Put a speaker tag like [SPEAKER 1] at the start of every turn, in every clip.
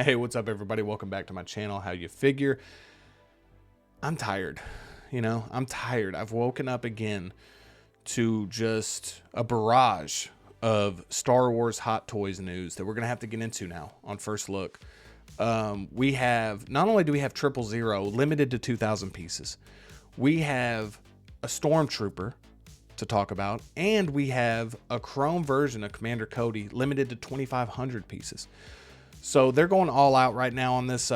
[SPEAKER 1] Hey, what's up everybody? Welcome back to my channel, How You Figure. I'm tired, I'm tired. I've woken up again to just a barrage of Star Wars Hot Toys news that we're going to have to get into now on First Look. We have, not only do we have 000 limited to 2,000 pieces, we have a Stormtrooper to talk about, and we have a Chrome version of Commander Cody limited to 2,500 pieces. So they're going all out right now on this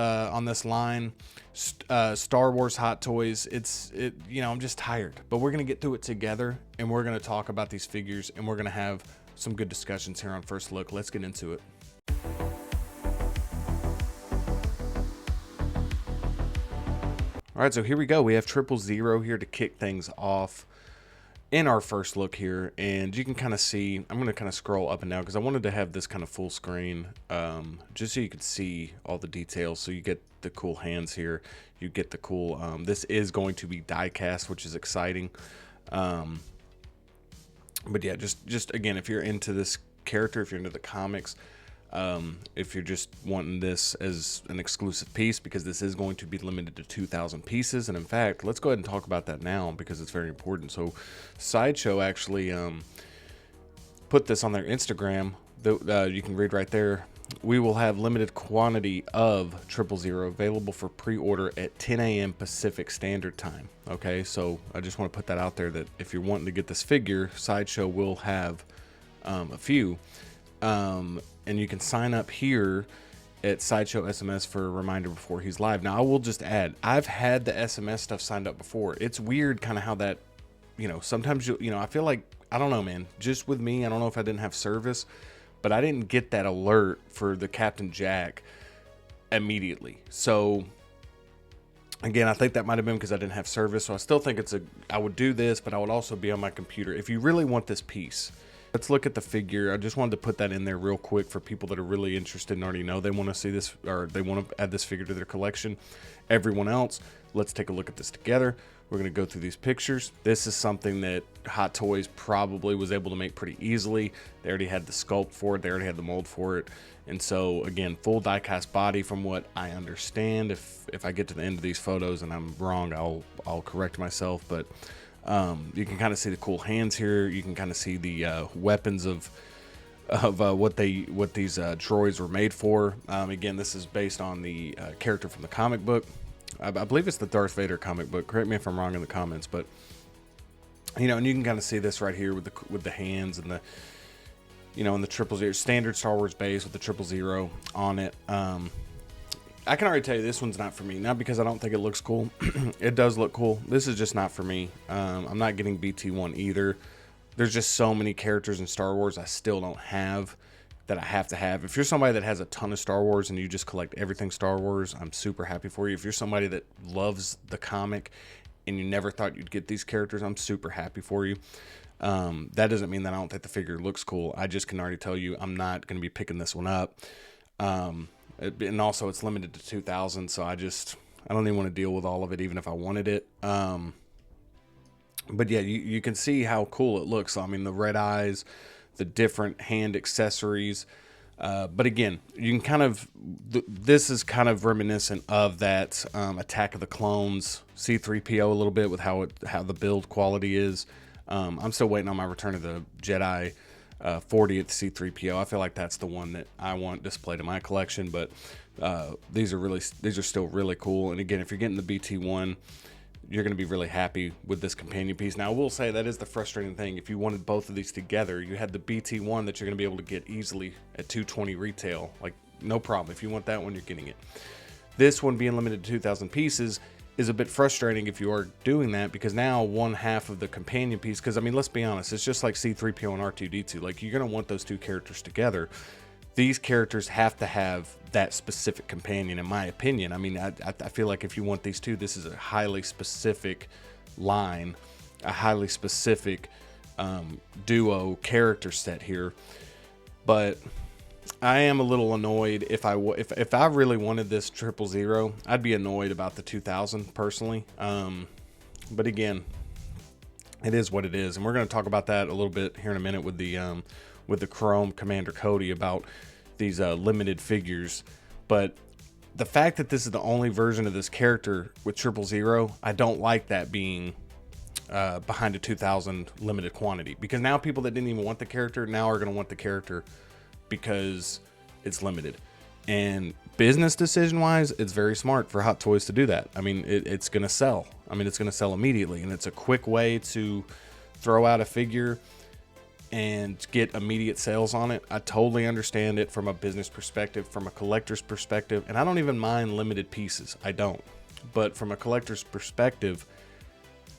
[SPEAKER 1] line, Star Wars Hot Toys. I'm just tired, but we're gonna get through it together, and we're gonna talk about these figures, and we're gonna have some good discussions here on First Look. Let's get into it. All right, so here we go. We have 000 here to kick things off in our first look here, and you can kind of see, I'm going to kind of scroll up and down because I wanted to have this kind of full screen, just so you could see all the details. So you get the cool hands here, you get the cool, this is going to be die cast, which is exciting. But yeah, just again, if you're into this character, if you're into the comics, if you're just wanting this as an exclusive piece, because this is going to be limited to 2,000 pieces. And in fact, let's go ahead and talk about that now because it's very important. So Sideshow actually put this on their Instagram. You can read right there. We will have limited quantity of 000 available for pre-order at 10 a.m. Pacific Standard Time. Okay, so I just want to put that out there that if you're wanting to get this figure, Sideshow will have a few. And you can sign up here at Sideshow SMS for a reminder before he's live. Now, I will just add, I've had the SMS stuff signed up before. It's weird kind of how that, sometimes, I feel like, I don't know, man, just with me, I don't know if I didn't have service, but I didn't get that alert for the Captain Jack immediately. So, again, I think that might have been because I didn't have service. So I still think I would do this, but I would also be on my computer. If you really want this piece, let's look at the figure. I just wanted to put that in there real quick for people that are really interested and already know they want to see this, or they want to add this figure to their collection. Everyone else, let's take a look at this together. We're going to go through these pictures. This is something that Hot Toys probably was able to make pretty easily. They already had the sculpt for it. They already had the mold for it. And so, again, full die-cast body from what I understand. If I get to the end of these photos and I'm wrong, I'll correct myself. But you can kind of see the cool hands here. You can kind of see the weapons of what these droids were made for. Again, this is based on the character from the comic book. I believe it's the Darth Vader comic book. Correct me if I'm wrong in the comments, but and you can kind of see this right here with the hands and the and the 000 standard Star Wars base with the 000 on it. I can already tell you this one's not for me, not because I don't think it looks cool. It does look cool. This is just not for me. I'm not getting BT1 either. There's just so many characters in Star Wars I still don't have that I have to have. If you're somebody that has a ton of Star Wars and you just collect everything Star Wars, I'm super happy for you. If you're somebody that loves the comic and you never thought you'd get these characters, I'm super happy for you. That doesn't mean that I don't think the figure looks cool. I just can already tell you I'm not going to be picking this one up. And also it's limited to 2,000, so I don't even want to deal with all of it, even if I wanted it. But yeah, you can see how cool it looks. I mean, the red eyes, the different hand accessories. But again, you can kind of, this is kind of reminiscent of that Attack of the Clones C-3PO a little bit with how the build quality is. I'm still waiting on my Return of the Jedi 40th C-3PO. I feel like that's the one that I want displayed in my collection, but these are still really cool. And again, if you're getting the BT1, you're going to be really happy with this companion piece. Now, I will say that is the frustrating thing. If you wanted both of these together, you had the BT1 that you're going to be able to get easily at $220 retail. Like, no problem. If you want that one, you're getting it. This one being limited to 2,000 pieces is a bit frustrating if you are doing that, because now one half of the companion piece, because I mean, let's be honest, it's just like C-3PO and R2-D2. Like, you're going to want those two characters together. These characters have to have that specific companion, in my opinion. I mean, I feel like if you want these two, this is a highly specific line, a highly specific duo character set here. But I am a little annoyed. If I really wanted this 000, I'd be annoyed about the 2,000 personally. But again, it is what it is, and we're going to talk about that a little bit here in a minute with the Chrome Commander Cody, about these limited figures But the fact that this is the only version of this character with 000, I don't like that being behind a 2,000 limited quantity, because now people that didn't even want the character now are going to want the character because it's limited. And business decision wise, it's very smart for Hot Toys to do that. I mean, it's going to sell. I mean, it's going to sell immediately, and it's a quick way to throw out a figure and get immediate sales on it. I totally understand it from a business perspective, from a collector's perspective, and I don't even mind limited pieces. I don't. But from a collector's perspective,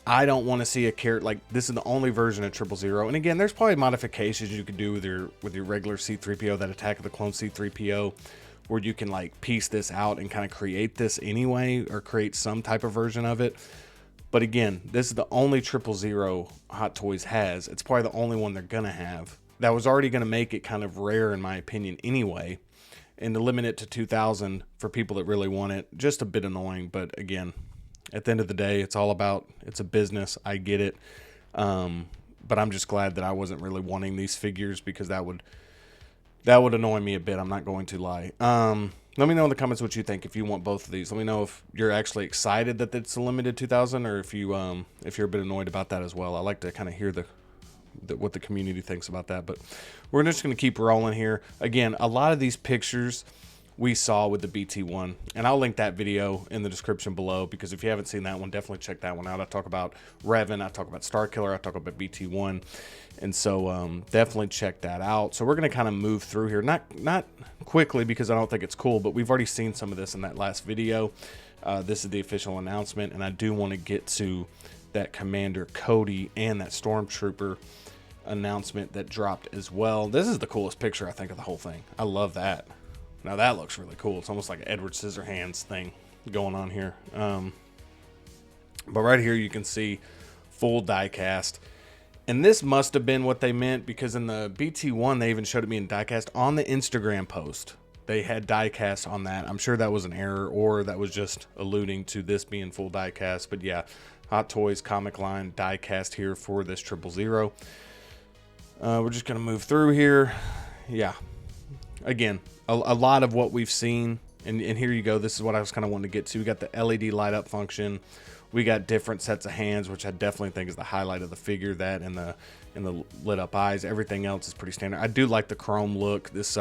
[SPEAKER 1] I don't want to see a character like this is the only version of 000. And again, there's probably modifications you could do with your regular C-3PO, that Attack of the Clone C-3PO, where you can like piece this out and kind of create this anyway, or create some type of version of it. But again, this is the only 000 Hot Toys has. It's probably the only one they're going to have. That was already going to make it kind of rare, in my opinion, anyway. And to limit it to 2,000 for people that really want it, just a bit annoying. But again, at the end of the day, it's a business. I get it. But I'm just glad that I wasn't really wanting these figures, because that would annoy me a bit. I'm not going to lie. Let me know in the comments what you think, if you want both of these. Let me know if you're actually excited that it's a limited 2,000, or if you're a bit annoyed about that as well. I like to kind of hear what the community thinks about that. But we're just going to keep rolling here. Again, a lot of these pictures we saw with the BT1, and I'll link that video in the description below, because if you haven't seen that one, definitely check that one out. I talk about Revan, I talk about Starkiller, I talk about BT1, and so definitely check that out. So we're going to kind of move through here, not quickly, because I don't think it's cool, but we've already seen some of this in that last video. This is the official announcement, and I do want to get to that Commander Cody and that Stormtrooper announcement that dropped as well. This is the coolest picture, I think, of the whole thing. I love that. Now that looks really cool. It's almost like an Edward Scissorhands thing going on here. But right here you can see full die cast. And this must have been what they meant, because in the BT1 they even showed it being die cast on the Instagram post. They had die cast on that. I'm sure that was an error, or that was just alluding to this being full die cast. But yeah, Hot Toys comic line die cast here for this 000. We're just going to move through here. Yeah. Again, a lot of what we've seen, and here you go. This is what I was kind of wanting to get to. We got the LED light up function. We got different sets of hands, which I definitely think is the highlight of the figure. That and the lit up eyes. Everything else is pretty standard. I do like the chrome look. This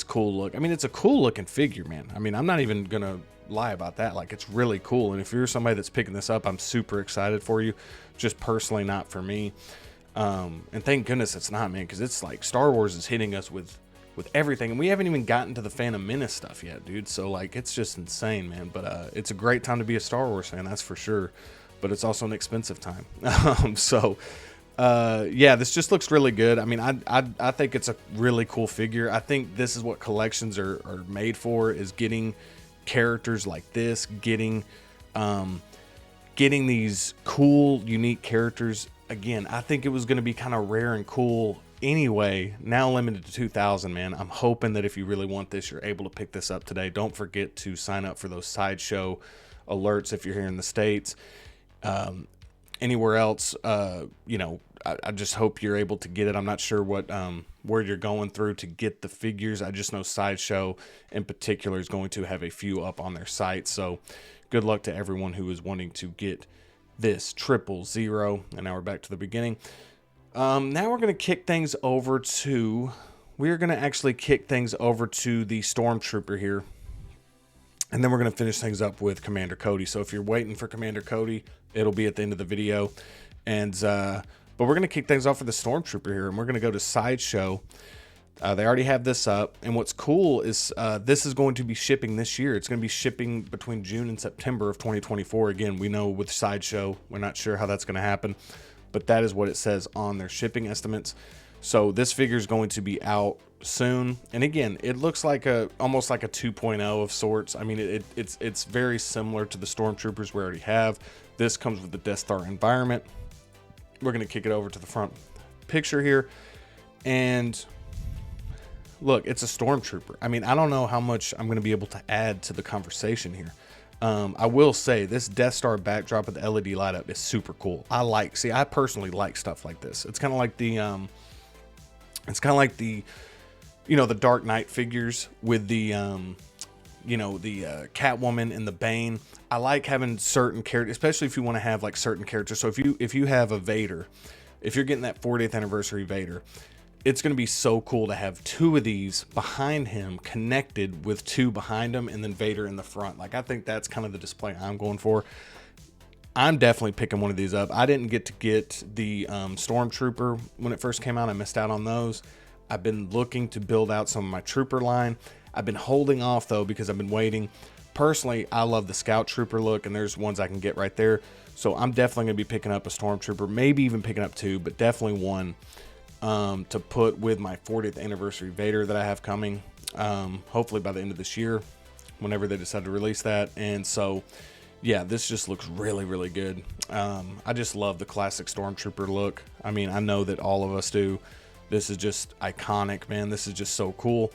[SPEAKER 1] cool look. I mean, it's a cool looking figure, man. I mean, I'm not even gonna lie about that. Like, it's really cool. And if you're somebody that's picking this up, I'm super excited for you. Just personally, not for me. And thank goodness it's not, man, because it's like Star Wars is hitting us with everything, and we haven't even gotten to the Phantom Menace stuff yet, dude. So like, it's just insane, man. But it's a great time to be a Star Wars fan, that's for sure. But it's also an expensive time. Yeah, this just looks really good. I mean, I think it's a really cool figure. I think this is what collections are made for, is getting characters like this, getting these cool, unique characters. Again, I think it was going to be kind of rare and cool anyway, now limited to 2,000, man. I'm hoping that if you really want this, you're able to pick this up today. Don't forget to sign up for those sideshow alerts if you're here in the States. Anywhere else, you know, I just hope you're able to get it. I'm not sure what where you're going through to get the figures. I just know Sideshow in particular is going to have a few up on their site. So good luck to everyone who is wanting to get this 000. And now we're back to the beginning. Now we're going to kick things over to, we're going to actually kick things over to the Stormtrooper here. And then we're going to finish things up with Commander Cody. So if you're waiting for Commander Cody, it'll be at the end of the video. And, but we're going to kick things off with the Stormtrooper here. And we're going to go to Sideshow. They already have this up. And what's cool is this is going to be shipping this year. It's going to be shipping between June and September of 2024. Again, we know with Sideshow, we're not sure how that's going to happen. But that is what it says on their shipping estimates. So this figure is going to be out soon. And again, it looks like almost like a 2.0 of sorts. I mean, it's very similar to the Stormtroopers we already have. This comes with the Death Star environment. We're going to kick it over to the front picture here. And look, it's a Stormtrooper. I mean, I don't know how much I'm going to be able to add to the conversation here. I will say this Death Star backdrop with the LED light up is super cool. I personally like stuff like this. It's kind of like the, you know, the Dark Knight figures with the you know, the Catwoman and the Bane. I like having certain characters, especially if you want to have like certain characters. So if you have a Vader, if you're getting that 40th anniversary Vader, it's going to be so cool to have two of these behind him connected with two behind him and then Vader in the front. Like, I think that's kind of the display I'm going for. I'm definitely picking one of these up. I didn't get the Stormtrooper when it first came out. I missed out on those. I've been looking to build out some of my Trooper line. I've been holding off though because I've been waiting. Personally, I love the Scout Trooper look, and there's ones I can get right there. So I'm definitely going to be picking up a Stormtrooper, maybe even picking up two, but definitely one to put with my 40th anniversary Vader that I have coming. Hopefully by the end of this year, whenever they decide to release that. And so, yeah, this just looks really, really good. I just love the classic Stormtrooper look. I mean, I know that all of us do. This is just iconic, man. This is just so cool.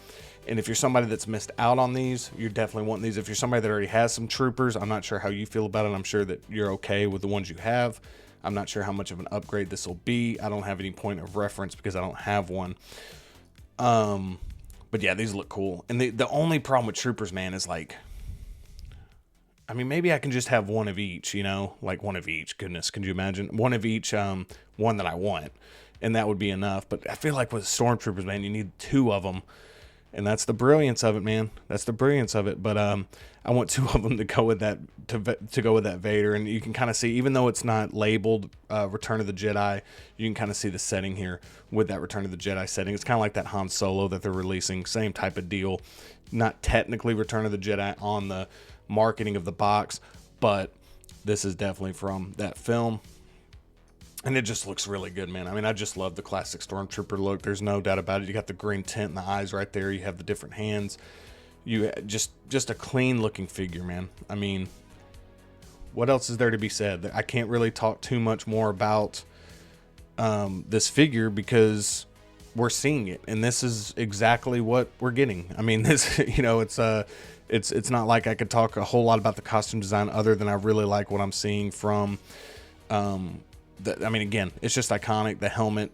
[SPEAKER 1] And if you're somebody that's missed out on these, you're definitely wanting these. If you're somebody that already has some troopers, I'm not sure how you feel about it. I'm sure that you're okay with the ones you have. I'm not sure how much of an upgrade this will be. I don't have any point of reference because I don't have one. But yeah, these look cool. And the only problem with troopers, man, is like, I mean, maybe I can just have one of each, you know, like one of each. Goodness, can you imagine? One of each, one that I want. And that would be enough. But I feel like with Stormtroopers, man, you need two of them. And that's the brilliance of it, man. That's the brilliance of it. But I want two of them to go with that to go with that Vader. And you can kind of see, even though it's not labeled Return of the Jedi, you can kind of see the setting here with that Return of the Jedi setting. It's kind of like that Han Solo that they're releasing, same type of deal. Not technically Return of the Jedi on the marketing of the box, but this is definitely from that film. And it just looks really good, man. I mean, I just love the classic Stormtrooper look. There's no doubt about it. You got the green tint in the eyes right there. You have the different hands. You just a clean looking figure, man. I mean, what else is there to be said? I can't really talk too much more about this figure because we're seeing it, and this is exactly what we're getting. I mean, this, you know, it's not like I could talk a whole lot about the costume design other than I really like what I'm seeing from. I mean, again, it's just iconic. The helmet,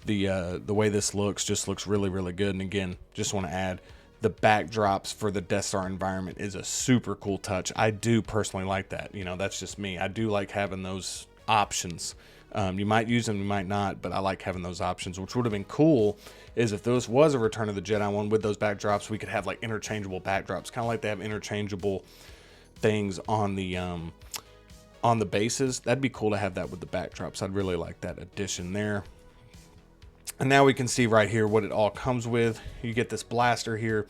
[SPEAKER 1] the way this looks just looks really, really good. And again, just want to add, the backdrops for the Death Star environment is a super cool touch. I do personally like that. You know, that's just me. I do like having those options. You might use them, you might not, but I like having those options. Which would have been cool is if this was a Return of the Jedi one with those backdrops, we could have like interchangeable backdrops, kind of like they have interchangeable things on the bases. That'd be cool to have that with the backdrops. I'd really like that addition there. And now we can see right here what it all comes with. You get this blaster here.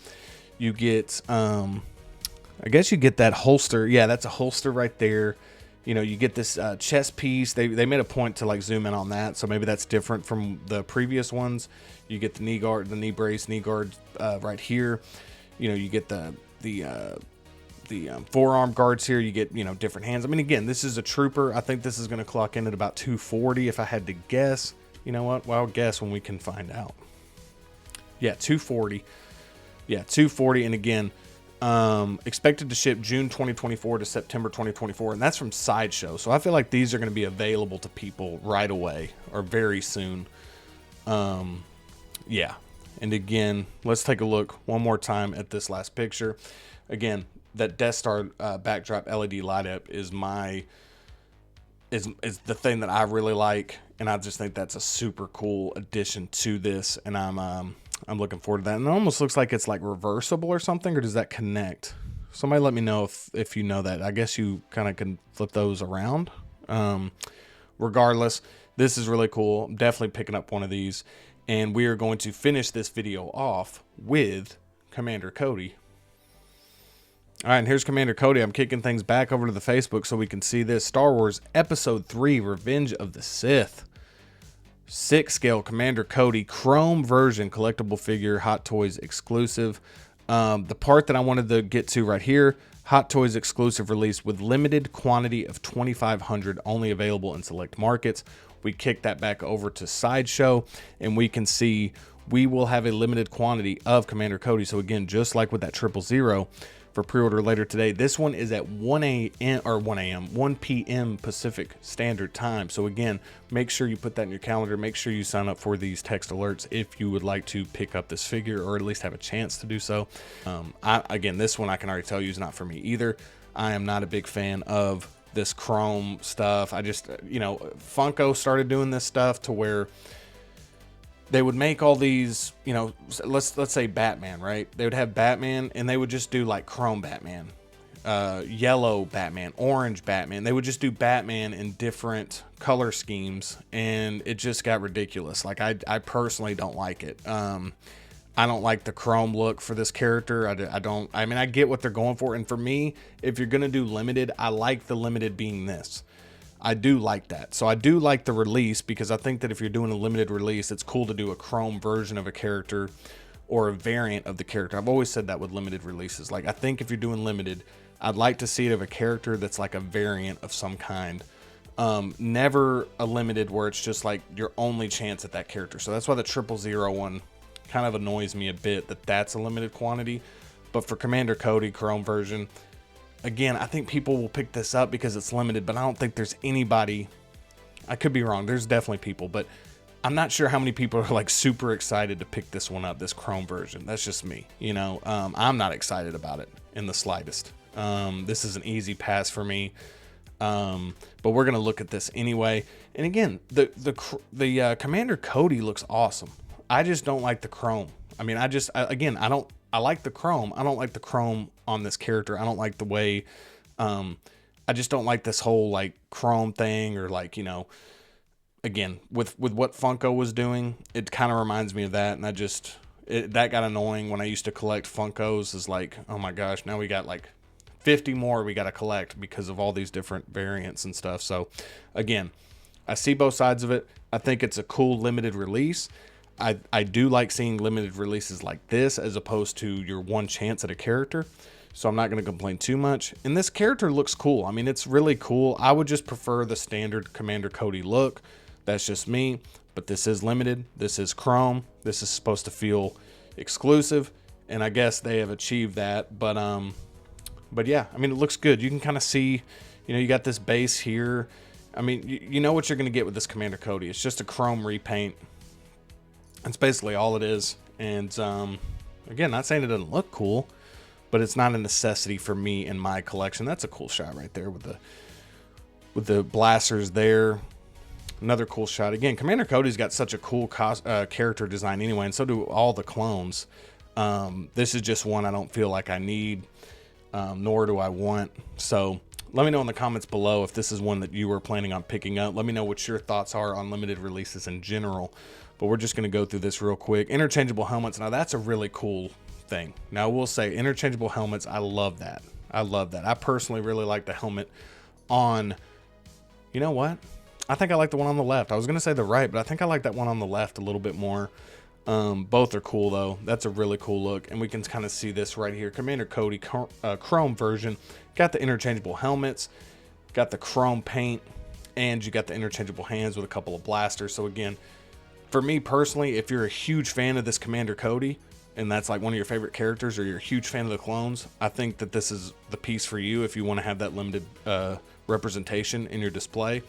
[SPEAKER 1] You get, I guess you get that holster. Yeah, that's a holster right there. You know, you get this chest piece. They made a point to like zoom in on that, so maybe that's different from the previous ones. You get the knee guard, the knee brace, knee guard right here. You know, you get the forearm guards here. You get, you know, different hands. I mean, again, this is a trooper. I think this is going to clock in at about 240 if I had to guess. You know what? Well, I'll guess when we can find out. Yeah, 240. Yeah, 240. And again, expected to ship June 2024 to September 2024. And that's from Sideshow. So I feel like these are going to be available to people right away or very soon. Yeah. And again, let's take a look one more time at this last picture. Again, that Death Star backdrop LED light up is is the thing that I really like, and I just think that's a super cool addition to this, and I'm looking forward to that. And it almost looks like it's like reversible or something, or does that connect? Somebody let me know if you know that. I guess you kind of can flip those around. Regardless, this is really cool. I'm definitely picking up one of these, and we are going to finish this video off with Commander Cody. All right, and here's Commander Cody. I'm kicking things back over to the Facebook so we can see this. Star Wars Episode 3, Revenge of the Sith. 6-scale Commander Cody, Chrome version, collectible figure, Hot Toys exclusive. The part that I wanted to get to right here, Hot Toys exclusive release with limited quantity of 2,500, only available in select markets. We kick that back over to Sideshow, and we can see we will have a limited quantity of Commander Cody. So again, just like with that 000, for pre-order later today. This one is at 1 p.m. Pacific Standard Time. So again, make sure you put that in your calendar. Make sure you sign up for these text alerts if you would like to pick up this figure, or at least have a chance to do so. Again, this one I can already tell you is not for me either. I am not a big fan of this chrome stuff. I just, Funko started doing this stuff to where they would make all these, let's say Batman, right? They would have Batman and they would just do like chrome Batman, yellow Batman, orange Batman. They would just do Batman in different color schemes, and it just got ridiculous. Like I personally don't like it. I don't like the chrome look for this character. I mean, I get what they're going for. And for me, if you're going to do limited, I like the limited being this. I do like that. So I do like the release, because I think that if you're doing a limited release, it's cool to do a chrome version of a character or a variant of the character. I've always said that with limited releases. Like, I think if you're doing limited, I'd like to see it of a character that's like a variant of some kind. Never a limited where it's just like your only chance at that character. So that's why the 000 one kind of annoys me a bit, that that's a limited quantity. But for Commander Cody Chrome version, again, I think people will pick this up because it's limited, but I don't think there's anybody, I could be wrong, there's definitely people, but I'm not sure how many people are like super excited to pick this one up, this chrome version. That's just me, I'm not excited about it in the slightest. This is an easy pass for me, but we're gonna look at this anyway. And again, the Commander Cody looks awesome. I just don't like the chrome. I mean, I like the chrome. I don't like the chrome on this character. I don't like the way, I just don't like this whole like chrome thing, or like, again, with what Funko was doing, it kind of reminds me of that. And that got annoying when I used to collect Funkos. Is like, oh my gosh, now we got like 50 more we got to collect because of all these different variants and stuff. So again, I see both sides of it. I think it's a cool limited release. I do like seeing limited releases like this, as opposed to your one chance at a character. So I'm not going to complain too much. And this character looks cool. I mean, it's really cool. I would just prefer the standard Commander Cody look. That's just me. But this is limited. This is chrome. This is supposed to feel exclusive. And I guess they have achieved that. But yeah, I mean, it looks good. You can kind of see, you got this base here. I mean, you know what you're going to get with this Commander Cody. It's just a chrome repaint. That's basically all it is. And again, not saying it doesn't look cool, but it's not a necessity for me in my collection. That's a cool shot right there with the blasters there. Another cool shot. Again, Commander Cody's got such a cool character design anyway, and so do all the clones. This is just one I don't feel like I need, nor do I want. So let me know in the comments below if this is one that you were planning on picking up. Let me know what your thoughts are on limited releases in general. But we're just going to go through this real quick. Interchangeable helmets. Now, that's a really cool thing. Now, I will say, interchangeable helmets, I love that. I love that. I personally really like the helmet on, you know what? I think I like the one on the left. I was going to say the right, but I think I like that one on the left a little bit more. Both are cool, though. That's a really cool look. And we can kind of see this right here. Commander Cody Chrome version. Got the interchangeable helmets. Got the chrome paint. And you got the interchangeable hands with a couple of blasters. So, again, for me personally, if you're a huge fan of this Commander Cody, and that's like one of your favorite characters, or you're a huge fan of the clones, I think that this is the piece for you if you want to have that limited representation in your display.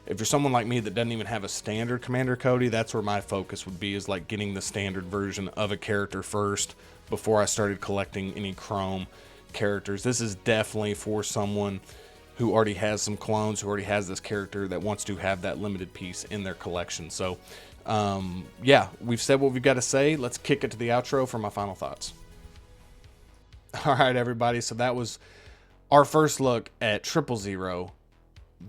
[SPEAKER 1] If you're someone like me that doesn't even have a standard Commander Cody, that's where my focus would be, is like getting the standard version of a character first before I started collecting any chrome characters. This is definitely for someone who already has some clones, who already has this character, that wants to have that limited piece in their collection. So yeah, we've said what we've got to say. Let's kick it to the outro for my final thoughts. All right, everybody. So that was our first look at 000,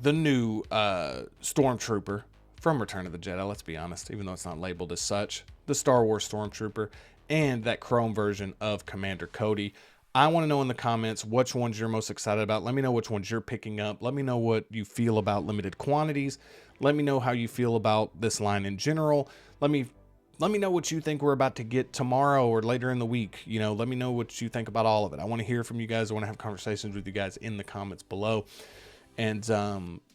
[SPEAKER 1] the new Stormtrooper from Return of the Jedi. Let's be honest, even though it's not labeled as such, the Star Wars Stormtrooper, and that chrome version of Commander Cody. I want to know in the comments which ones you're most excited about. Let me know which ones you're picking up. Let me know what you feel about limited quantities. Let me know how you feel about this line in general. Let me know what you think we're about to get tomorrow or later in the week. Let me know what you think about all of it. I want to hear from you guys. I want to have conversations with you guys in the comments below. And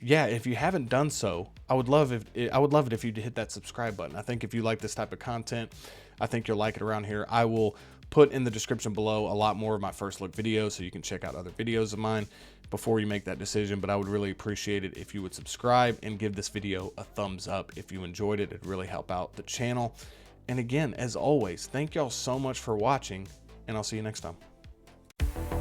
[SPEAKER 1] yeah, if you haven't done so, I would love it if you hit that subscribe button. I think if you like this type of content, I think you'll like it around here. I will put in the description below a lot more of my first look videos, so you can check out other videos of mine before you make that decision. But I would really appreciate it if you would subscribe and give this video a thumbs up if you enjoyed it. It'd really help out the channel. And again, as always, thank y'all so much for watching, and I'll see you next time.